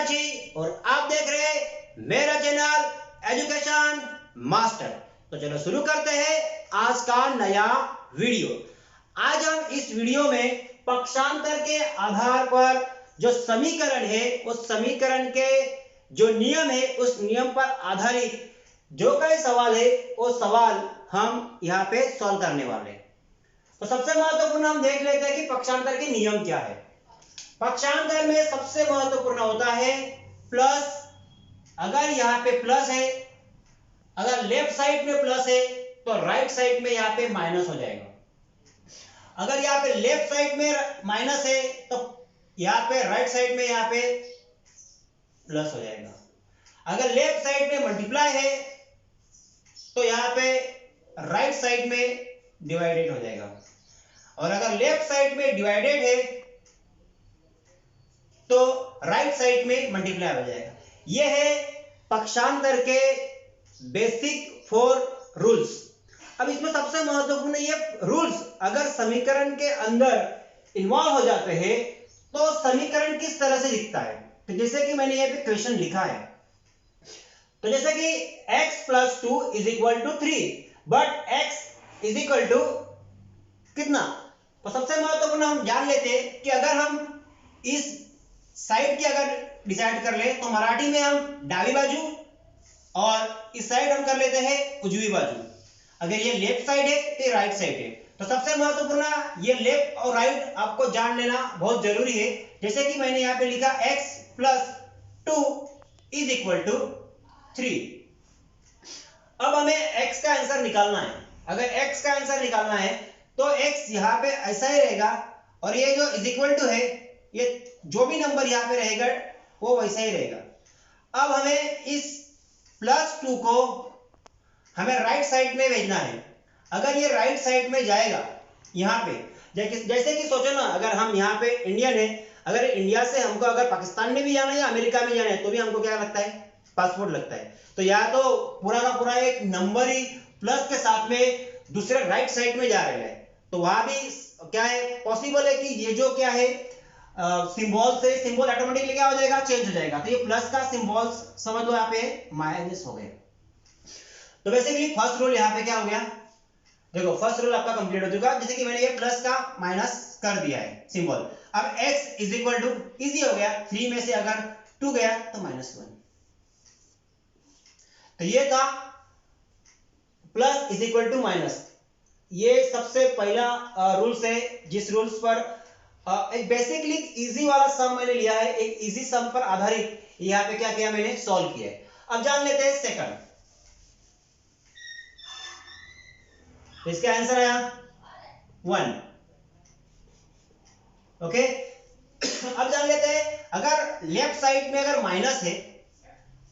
जी और आप देख रहे हैं मेरा चैनल एजुकेशन मास्टर। तो चलो शुरू करते हैं आज का नया वीडियो। आज हम इस वीडियो में पक्षांतर के आधार पर जो समीकरण है उस समीकरण के जो नियम है उस नियम पर आधारित जो कई सवाल है वो सवाल हम यहाँ पे सॉल्व करने वाले हैं। तो सबसे महत्वपूर्ण हम देख लेते हैं कि पक्षांतर के नियम क्या है। पक्षांतर में सबसे महत्वपूर्ण होता है प्लस। अगर यहाँ पे प्लस है, अगर लेफ्ट साइड में प्लस है तो राइट साइड में यहाँ पे माइनस हो जाएगा। अगर यहाँ पे लेफ्ट साइड में माइनस है तो यहाँ पे राइट साइड में यहाँ पे प्लस हो जाएगा। अगर लेफ्ट साइड में मल्टीप्लाई है तो यहाँ पे राइट साइड में डिवाइडेड हो जाएगा। और अगर लेफ्ट साइड में डिवाइडेड है तो राइट साइड में मल्टीप्लाई हो जाएगा। यह है पक्षांतर के बेसिक 4 रूल्स। अब इसमें सबसे महत्वपूर्ण ये रूल्स अगर समीकरण के अंदर इन्वॉल्व हो जाते हैं तो समीकरण किस तरह से दिखता है। तो जैसे कि मैंने यहाँ पे क्वेश्चन लिखा है, तो जैसे कि x + 2 = 3 बट x = कितना। तो सबसे महत्वपूर्ण हम जान लेते हैं कि अगर हम इस साइड की अगर डिसाइड कर ले तो मराठी में हम डावी बाजू और इस साइड हम कर लेते हैं उजवी बाजू। अगर ये लेफ्ट साइड है तो राइट साइड है। तो सबसे महत्वपूर्ण ये लेफ्ट और राइट आपको जान लेना बहुत जरूरी है। जैसे कि मैंने यहाँ पे लिखा x + 2 = 3। अब हमें x का आंसर निकालना है। अगर x का आंसर निकालना है तो x यहाँ पे ऐसा ही रहेगा और ये जो = है ये जो भी नंबर यहाँ पे रहेगा वो वैसा ही रहेगा। अब हमें इस +2 को हमें राइट साइड में भेजना है। अगर ये राइट साइड में जाएगा यहाँ पे, जैसे कि सोचो ना, अगर हम यहाँ पे इंडियन है, अगर इंडिया से हमको अगर पाकिस्तान में भी जाना है या अमेरिका में जाना है तो भी हमको क्या लगता है, पासपोर्ट लगता है। तो या तो पूरा का पूरा एक नंबर ही प्लस के साथ में दूसरे राइट साइड में जा रहा है तो वहां भी क्या है, पॉसिबल है कि ये जो क्या है सिंबल से सिंबल ऑटोमेटिकली क्या हो जाएगा, चेंज हो जाएगा। तो ये प्लस का सिंबल समझ लो यहाँ पे माइनस हो गया। तो बेसिकली फर्स्ट रूल यहाँ पे क्या हो गया, देखो फर्स्ट रूल आपका कंप्लीट हो चुका। जैसे कि मैंने ये प्लस का माइनस कर दिया है सिंबल। अब x इजी हो गया, 3 में से अगर 2 गया तो -1। तो ये था प्लस माइनस। ये सबसे पहला रूल्स है जिस रूल्स पर एक बेसिकली इजी वाला सम मैंने लिया है। एक इजी सम पर आधारित यहाँ पे क्या किया मैंने, सॉल्व किया है। अब जान लेते हैं सेकंड। तो इसका आंसर आया 1। ओके। अब जान लेते हैं अगर लेफ्ट साइड में अगर माइनस है,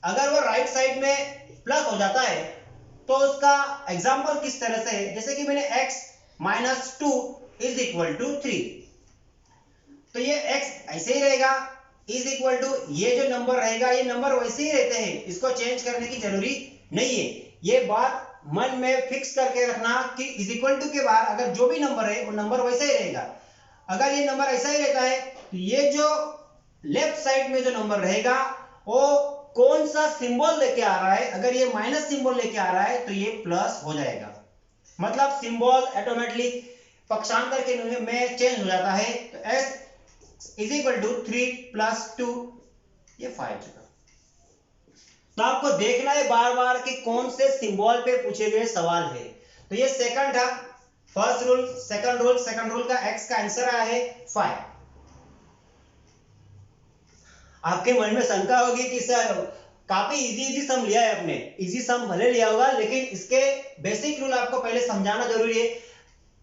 अगर वो राइट साइड में प्लस हो जाता है तो उसका एग्जांपल किस तरह से है। जैसे कि मैंने x - 2 = 3। तो ये x ऐसे ही रहेगा ये जो नंबर रहेगा ये नंबर वैसे ही रहते हैं, इसको चेंज करने की जरूरी नहीं है। ये बात मन में फिक्स करके रखना कि = के बाद अगर जो भी नंबर है वो नंबर वैसा ही रहेगा। अगर ये नंबर ऐसा ही रहता है तो ये जो लेफ्ट साइड में जो नंबर रहेगा वो कौन सा सिंबल लेके आ रहा है, अगर ये माइनस सिंबल लेके आ रहा है तो ये प्लस हो जाएगा। मतलब सिंबल ऑटोमेटिकली पक्षांतर के नियम में चेंज हो जाता है। तो s = 3 + 2 ये 5 चुका। तो आपको देखना है बार बार कि कौन से सिंबल पे पूछे गए सवाल है। तो ये सेकंड था, फर्स्ट रूल। सेकंड रूल का x का आंसर आया है 5। आपके मन में शंका होगी कि सर काफी इजी सम लिया है आपने। इजी सम भले लिया होगा लेकिन इसके बेसिक रूल आपको पहले समझाना जरूरी है।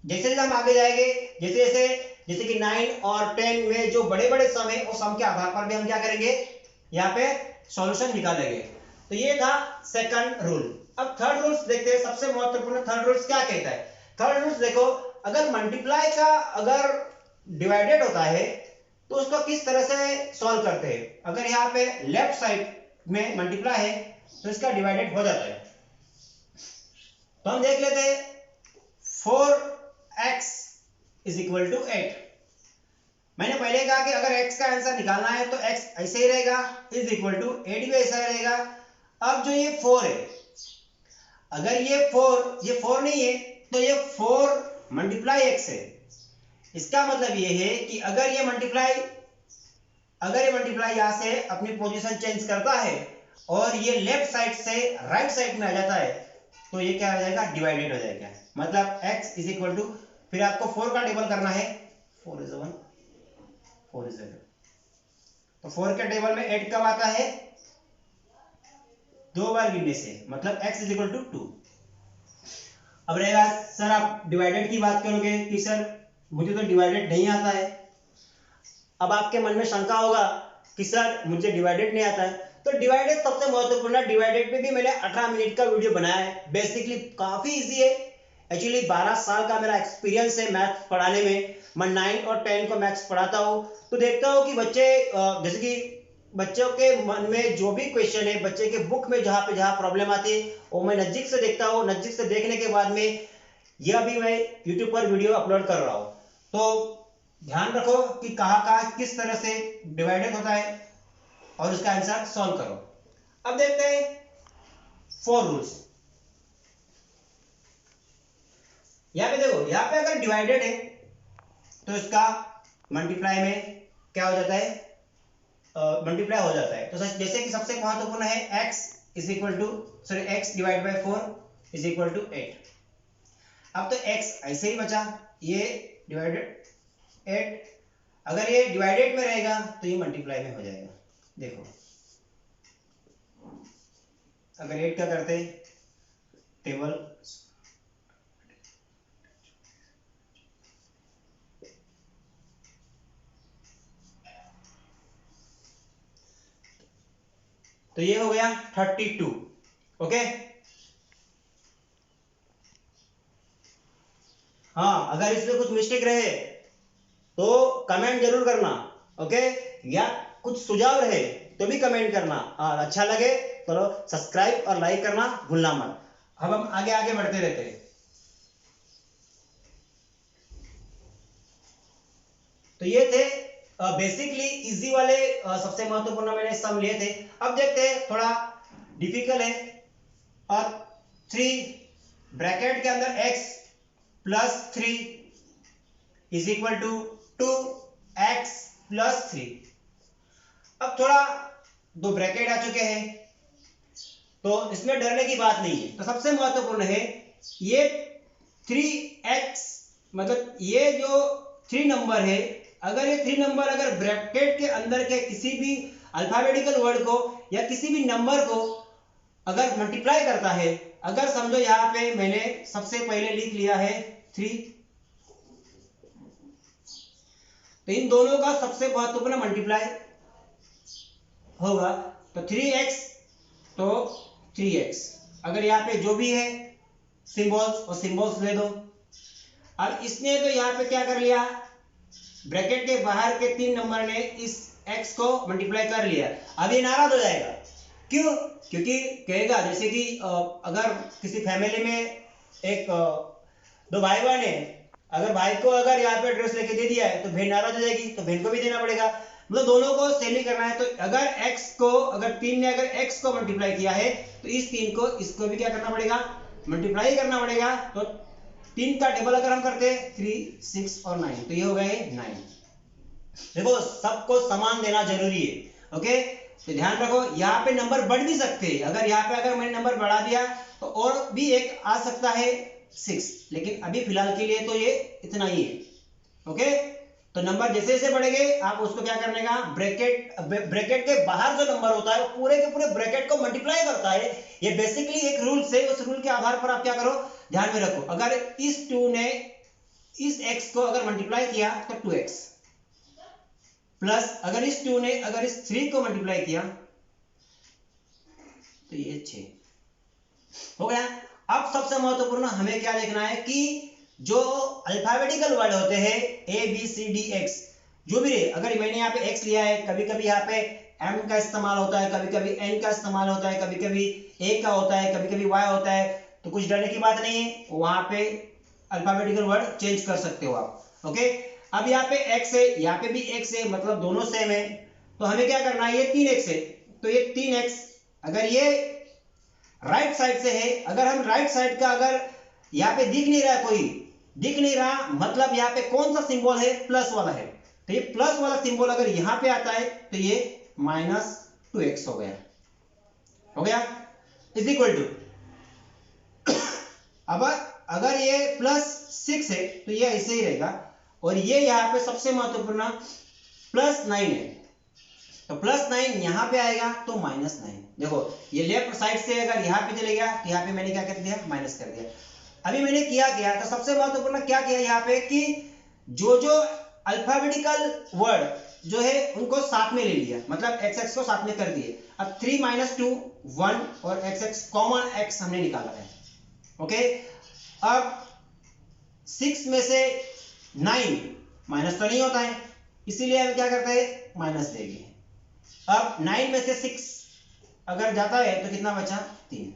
जैसे जैसे हम आगे जाएंगे, जैसे कि 9 और 10 में जो बड़े बड़े सम है उस सम के आधार पर भी हम क्या करेंगे, यहाँ पे सॉल्यूशन निकालेंगे। तो ये था सेकंड रूल। अब थर्ड रूल्स देखते हैं। सबसे महत्वपूर्ण थर्ड रूल्स क्या कहता है। थर्ड रूल्स देखो, अगर मल्टीप्लाई का अगर डिवाइडेड होता है तो उसको किस तरह से सॉल्व करते हैं। अगर यहाँ पे लेफ्ट साइड में मल्टीप्लाई है तो इसका डिवाइडेड हो जाता है। तो हम देख लेते हैं 4x = 8। मैंने पहले कहा कि अगर x का आंसर निकालना है तो x ऐसे ही रहेगा इज इक्वल टू 8 भी ऐसा ही रहेगा। अब जो ये 4 है, अगर ये 4 नहीं है तो ये 4 मल्टीप्लाई x है। इसका मतलब ये है कि अगर ये मल्टीप्लाई यहां से अपनी पोजीशन चेंज करता है और ये लेफ्ट साइड से राइट साइड में आ जाता है तो ये क्या हो जाएगा, डिवाइडेड हो जाएगा। मतलब x इज इक्वल टू, फिर आपको 4 का टेबल करना है, 4 is 1 4 is 8, तो 4 के टेबल में 8 कब आता है, 2 बार गिनने से, मतलब x इज इक्वल टू 2। अब रहेगा सर आप डिवाइडेड की बात करोगे कि सर मुझे तो डिवाइडेड नहीं आता है। अब आपके मन में शंका होगा कि सर मुझे डिवाइडेड नहीं आता है, तो डिवाइडेड सबसे महत्वपूर्ण है। डिवाइडेड पे भी मैंने 18 मिनट का वीडियो बनाया है। बेसिकली काफी इजी है। एक्चुअली 12 साल का मेरा एक्सपीरियंस है मैथ्स पढ़ाने में। मैं 9 और 10 को मैथ्स पढ़ाता हूँ, तो देखता हूँ कि बच्चे जैसे कि बच्चों के मन में जो भी क्वेश्चन है, बच्चे के बुक में जहाँ प्रॉब्लम आती है वो मैं नजदीक से देखता हूँ। नजदीक से देखने के बाद में यह भी मैं यूट्यूब पर वीडियो अपलोड कर रहा हूँ। तो ध्यान रखो कि कहाँ किस तरह से डिवाइडेड होता है और उसका आंसर सॉल्व करो। अब देखते हैं 4 रूल्स। यहां पे देखो, यहां पे अगर डिवाइडेड है तो इसका मल्टीप्लाई में क्या हो जाता है, मल्टीप्लाई हो जाता है। तो जैसे कि सबसे महत्वपूर्ण है x is equal to x divide by 4 is equal to 8। अब तो x ऐसे ही बचा, ये डिवाइडेड 8, अगर ये डिवाइडेड में रहेगा तो ये मल्टीप्लाई में हो जाएगा। देखो अगर 8 का करते टेबल, तो ये हो गया 32। ओके, हाँ अगर इसमें कुछ मिस्टेक रहे तो कमेंट जरूर करना। ओके, या कुछ सुझाव रहे तो भी कमेंट करना, और अच्छा लगे तो सब्सक्राइब और लाइक करना भूलना मत। अब हम आगे बढ़ते रहते हैं। तो ये थे बेसिकली इजी वाले सबसे महत्वपूर्ण मैंने सम लिए थे। अब देखते हैं थोड़ा डिफिकल्ट है। और 3 ब्रैकेट के अंदर x plus 3 is equal to 2x plus 3। अब थोड़ा 2 ब्रैकेट आ चुके हैं तो इसमें डरने की बात नहीं है। तो सबसे महत्वपूर्ण है ये 3x, मतलब ये जो 3 नंबर है, अगर ये 3 नंबर अगर ब्रैकेट के अंदर के किसी भी अल्फाबेटिकल वर्ड को या किसी भी नंबर को अगर मल्टीप्लाई करता है, अगर समझो यहां पे मैंने सबसे पहले लिख लिया है 3, तो इन दोनों का सबसे महत्वपूर्ण मल्टीप्लाई होगा, तो 3x तो 3x। अगर यहाँ पे जो भी है सिंबल्स और सिंबल्स ले दो। अब इसने तो यहाँ पे क्या कर लिया, ब्रैकेट के बाहर के 3 नंबर ने इस x को मल्टीप्लाई कर लिया। अब ये नाराज हो जाएगा, क्यों? क्योंकि कहेगा जैसे कि अगर किसी फैमिली में एक 2 भाई बहन है, अगर भाई को अगर यहाँ पे एड्रेस लेके दे दिया है तो बहन नाराज हो जाएगी, तो बहन को भी देना पड़ेगा। मतलब दोनों को सेम ही करना है। तो अगर x को, अगर 3 ने अगर x को मल्टीप्लाई किया है तो इस 3 को इसको भी क्या करना पड़ेगा, मल्टीप्लाई करना पड़ेगा। तो 3 का टेबल अगर हम करते हैं 3, 6 और 9, तो ये हो गए 9। देखो सबको समान देना जरूरी है। ओके, तो ध्यान रखो यहाँ पे नंबर बढ़ भी सकते हैं। अगर यहाँ पे अगर मैंने नंबर बढ़ा दिया तो और भी एक आ सकता है 6, लेकिन अभी फिलहाल के लिए तो ये इतना ही है। ओके, तो नंबर जैसे जैसे बढ़ेंगे आप उसको क्या करने का, ब्रैकेट के बाहर जो नंबर होता है पूरे के पूरे ब्रैकेट को मल्टीप्लाई करता है। ये बेसिकली एक रूल है। उस रूल के आधार पर आप क्या करो, ध्यान में रखो। अगर इस 2 ने इस x को अगर मल्टीप्लाई किया तो 2x, प्लस अगर इस 2 ने अगर इस 3 को मल्टीप्लाई किया तो ये 6 हो गया। अब सबसे महत्वपूर्ण हमें क्या देखना है कि जो अल्फाबेटिकल वर्ड होते हैं A B C D X, जो भी रहे, अगर मैंने यहाँ पे x लिया है, कभी कभी यहाँ पे m का इस्तेमाल होता है, कभी कभी n का इस्तेमाल होता है, कभी कभी a का होता है, कभी कभी y होता है, तो कुछ डरने की बात नहीं है। वहां पे अल्फाबेटिकल वर्ड चेंज कर सकते हो आप। ओके, अब यहाँ पे x है, यहाँ पे भी x है, मतलब दोनों सेम है। तो हमें क्या करना है, ये 3x है, तो ये 3x, अगर ये राइट साइड से है, अगर हम राइट साइड का अगर यहाँ पे दिख नहीं रहा, कोई दिख नहीं रहा, मतलब यहाँ पे कौन सा सिंबल है, प्लस वाला है। तो ये प्लस वाला सिंबल अगर यहाँ पे आता है तो ये -2x हो गया इज इक्वल टू, अब अगर ये +6 है तो ये ऐसे ही रहेगा, और ये यहाँ पे सबसे महत्वपूर्ण +9 है, तो +9 यहाँ पे आएगा तो -9। देखो ये लेफ्ट साइड से अगर यहाँ पे चले गया तो यहाँ पे मैंने क्या कर दिया, माइनस कर दिया। अभी मैंने किया तो सबसे महत्वपूर्ण क्या किया यहाँ पे कि जो अल्फाबेटिकल वर्ड जो है उनको साथ में ले लिया, मतलब x को साथ में कर दिए। अब 3 - 2 1 और x कॉमन x हमने निकाला है। ओके, अब 6 में से 9 माइनस तो नहीं होता है, इसीलिए हम क्या करते हैं, माइनस देंगे। अब 9 में से 6 अगर जाता है तो कितना बचा, 3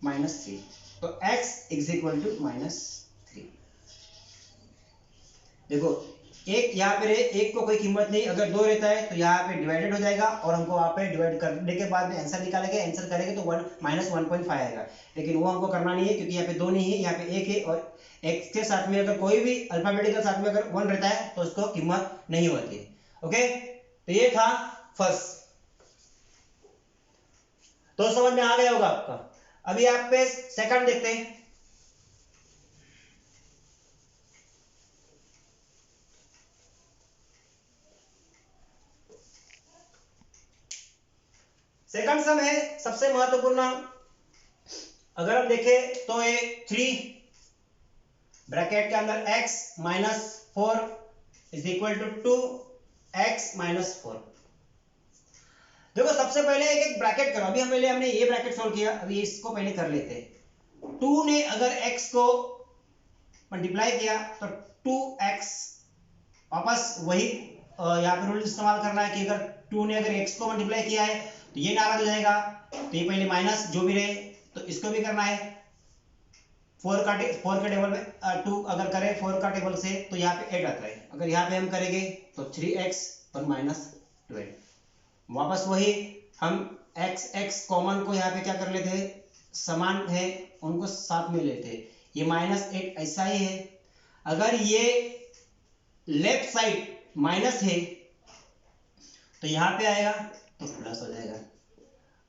-3, तो x इज इक्वल टू -3। देखो एक यहाँ पे एक को कोई कीमत नहीं, अगर 2 रहता है तो यहाँ पे डिवाइडेड हो जाएगा, और हमको वहाँ पे डिवाइड करने के बाद में आंसर निकालेंगे, आंसर करेंगे तो -1.5 आएगा, लेकिन वो हमको करना नहीं है क्योंकि यहाँ पे 2 नहीं है, यहाँ पे 1 है, और x के साथ में अगर कोई भी अल्फाबेटिकल साथ में अगर 1 रहता है तो उसको कीमत नहीं होती। ओके, तो ये था फर्स्ट, तो समझ में आ गया होगा आपका। अभी आप पे सेकंड देखते हैं। सेकंड सम है सबसे महत्वपूर्ण। अगर हम देखें तो ये 3 ब्रैकेट के अंदर x - 4 is equal to 2x - 4। देखो सबसे पहले एक ब्रैकेट करो, अभी हमने ये ब्रैकेट सॉल्व किया, अभी इसको पहले कर लेते हैं। 2 ने अगर x को मल्टीप्लाई किया तो 2x, वापस वही यहाँ पे रूल इस्तेमाल करना है कि अगर 2 ने अगर x को मल्टीप्लाई किया है तो ये नाराज हो जाएगा, तो ये पहले माइनस जो भी रहे, तो इसको भी करना है। 4 के टेबल में 2 अगर करें 4 का टेबल से तो यहाँ पे 8 आता है, अगर यहाँ पे हम करेंगे तो 3x और -12, वापस वही हम x कॉमन को यहाँ पे क्या कर लेते हैं, समान है उनको साथ में लेते हैं, ये -8 ऐसा ही है। अगर ये लेफ्ट साइड माइनस है तो यहाँ पे आएगा तो प्लस हो जाएगा।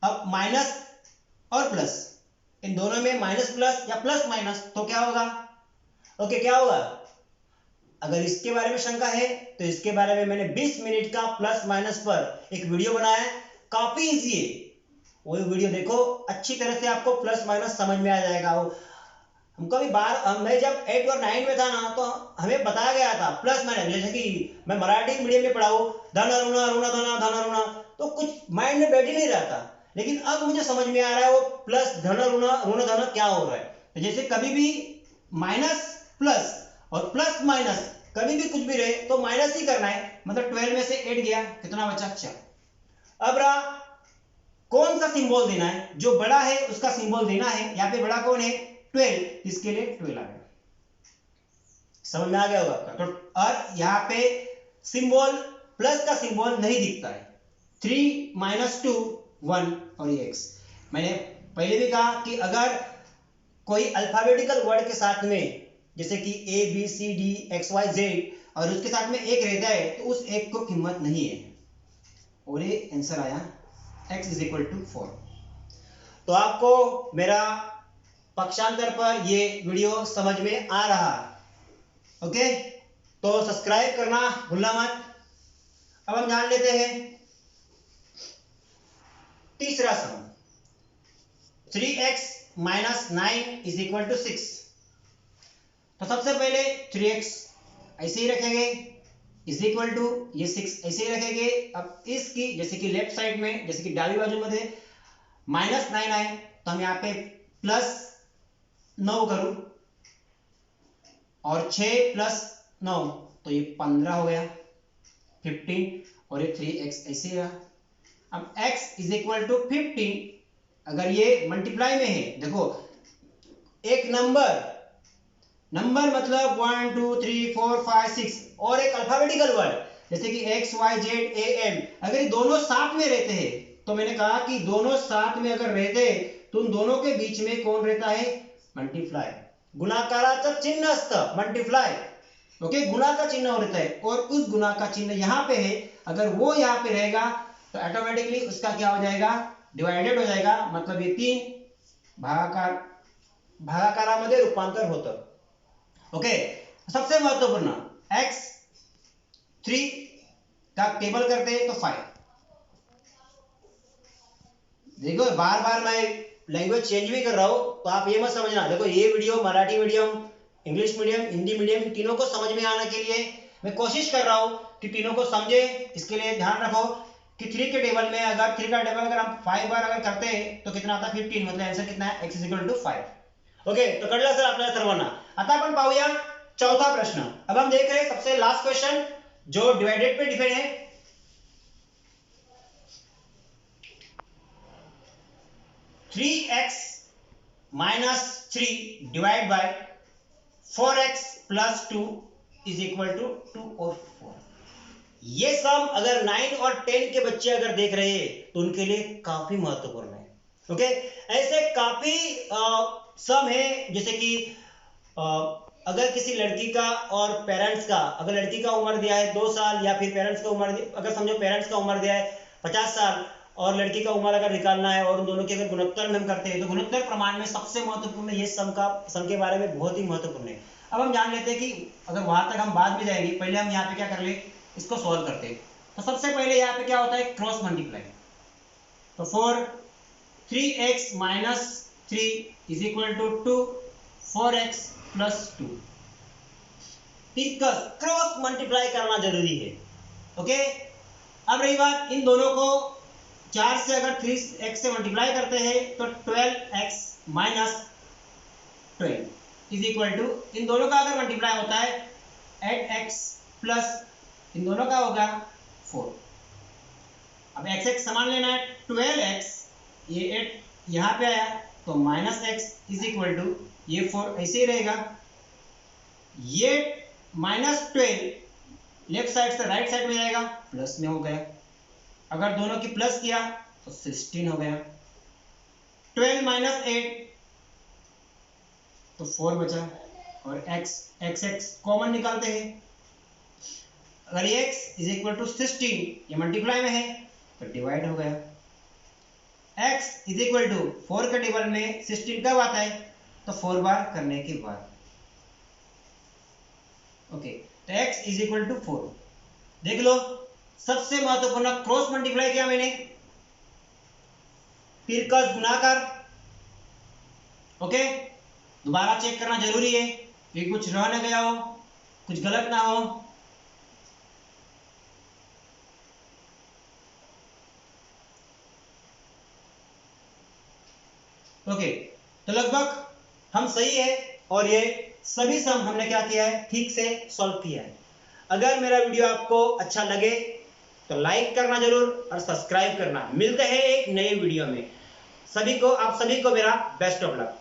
अब माइनस और प्लस, इन दोनों में माइनस प्लस या प्लस माइनस, तो क्या होगा, ओके क्या होगा। अगर इसके बारे में शंका है तो इसके बारे में मैंने 20 मिनट का प्लस माइनस पर एक वीडियो बनाया है, काफी इजी है, वो वीडियो देखो, अच्छी तरह से आपको प्लस माइनस समझ में आ जाएगा। हमको भी बार मैं जब 8 और 9 में था ना तो हमें बताया गया था प्लस माइनस, जैसे कि मैं मराठी मीडियम में पढ़ा हूँ, धन ऋण ऋण धन धन ऋण, तो कुछ माइंड में बैठ ही नहीं रहा था, लेकिन अब मुझे समझ में आ रहा है वो प्लस धन ऋण धन क्या हो रहा है। तो जैसे कभी भी माइनस प्लस और प्लस माइनस कभी भी कुछ भी रहे तो माइनस ही करना है, मतलब 12 में से 8 गया, कितना बचा 4। अब रहा कौन सा सिंबल देना है, जो बड़ा है उसका सिंबल देना है। यहाँ पे बड़ा कौन है, 12, इसके लिए 12 आ गया, समझ में आ गया होगा आपका। तो और यहाँ पे सिंबल प्लस का सिंबल नहीं दिखता है, 3 - 2 1 और ये x। मैंने पहले भी कहा कि अगर कोई अल्फाबेटिकल वर्ड के साथ में जैसे कि A B C D X Y Z और उसके साथ में एक रहता है तो उस एक को कीमत नहीं है, और ये आंसर आया x इज इक्वल टू 4। तो आपको मेरा पक्षांतर पर ये वीडियो समझ में आ रहा, ओके, तो सब्सक्राइब करना भूलना मत। अब हम जान लेते हैं तीसरा सम, 3x - 9 इज इक्वल टू 6। तो सबसे पहले 3x ऐसे ही रखेंगे इज इक्वल टू ये 6 ऐसे ही रखेंगे। अब इसकी जैसे कि लेफ्ट साइड में जैसे कि डाबी बाजू में थे -9 आए तो हम यहाँ पे +9 करूं, और 6 + 9 तो ये 15 हो गया, 15, और ये 3x ऐसे ही रहा। अब x इज इक्वल टू 15 अगर ये मल्टीप्लाई में है, देखो एक नंबर नंबर मतलब 1 2 3 4 5 6 और एक अल्फाबेटिकल वर्ड जैसे कि X Y Z A M, अगर ये दोनों साथ में रहते हैं तो मैंने कहा कि दोनों साथ में अगर रहते तो उन दोनों के बीच में कौन रहता है? मल्टीप्लाई. गुणाकाराचं चिन्ह असतं मल्टीप्लाई. ओके, गुणा का चिन्ह रहता है और उस गुणा का चिन्ह यहाँ पे है, अगर वो यहाँ पे रहेगा तो ऑटोमेटिकली उसका क्या हो जाएगा? डिवाइडेड हो जाएगा. मतलब ये 3 भागाकारामध्ये रूपांतर होतं. ओके, सबसे महत्वपूर्ण x3 का टेबल करते हैं तो 5. देखो बार बार मैं लैंग्वेज चेंज भी कर रहा हूं तो आप ये मत समझना. देखो ये video Marathi medium, English medium, Hindi medium तीनों को समझ में आने के लिए मैं कोशिश कर रहा हूं कि तीनों को समझे. इसके लिए ध्यान रखो कि 3 के टेबल में अगर 3 का टेबल अगर हम 5 बार अगर करते हैं तो कितना आता है? 15. मतलब आंसर कितना है? x = 5. ओके, तो कळलं सर आपल्याला सर्वांना. आता आपण पाहूया चौथा प्रश्न. अब हम देख रहे हैं सबसे लास्ट क्वेश्चन जो डिवाइडेड पे डिपेंड है. 3x minus 3 divided by 4x plus 2 is equal to 2 और 4. ये सम अगर 9 और 10 के बच्चे अगर देख रहे हैं तो उनके लिए काफी महत्वपूर्ण है. ओके, ऐसे काफी सम है जैसे कि अगर किसी लड़की का और पेरेंट्स का, अगर लड़की का उम्र दिया है 2 साल या फिर पेरेंट्स का उम्र, अगर समझो पेरेंट्स का उम्र दिया है 50 साल और लड़की का उम्र अगर निकालना है और उन दोनों के अगर गुणोत्तर में हम करते हैं तो गुणोत्तर प्रमाण में सबसे महत्वपूर्ण ये सम के बारे में बहुत ही महत्वपूर्ण है. अब हम जान लेते हैं कि अगर वहां तक हम बाद में जाएंगे, पहले हम यहाँ पे क्या कर ले, इसको सॉल्व करते हैं. तो सबसे पहले यहाँ पे क्या होता है? Cross multiply. तो for 3x minus 3 is equal to 2 4x plus 2. Cross multiply करना जरूरी है. ओके, अब रही बात इन दोनों को 4 से अगर 3x से मल्टीप्लाई करते हैं तो 12x minus 12 is equal to, इन दोनों का अगर मल्टीप्लाई होता है 8x प्लस इन दोनों का होगा 4. अब x x समान लेना है. 12x ये 8 यहाँ पे आया तो minus x is equal to ये 4 ऐसे ही रहेगा. ये -12 लेफ्ट साइड से राइट साइड में जाएगा, प्लस में हो गया. अगर दोनों की प्लस किया तो 16 हो गया. 12 माइनस 8 तो 4 बचा और x कॉमन निकालते हैं. अगर ये x इज इक्वल टू 16 ये मल्टीप्लाई में है तो डिवाइड हो गया. x इज इक्वल टू 4 के टेबल में 16 कब आता है? तो 4 बार करने के बाद. ओके, तो x इज इक्वल टू 4. देख लो सबसे महत्वपूर्ण क्रॉस मल्टीप्लाई किया मैंने, फिर का गुणाकार. ओके, दोबारा चेक करना जरूरी है कि कुछ रह न गया हो, कुछ गलत ना हो. ओके, तो लगभग हम सही है और ये सभी सम हमने क्या किया है? ठीक से सॉल्व किया है. अगर मेरा वीडियो आपको अच्छा लगे तो लाइक करना जरूर और सब्सक्राइब करना. मिलते हैं एक नए वीडियो में. आप सभी को मेरा बेस्ट ऑफ लक.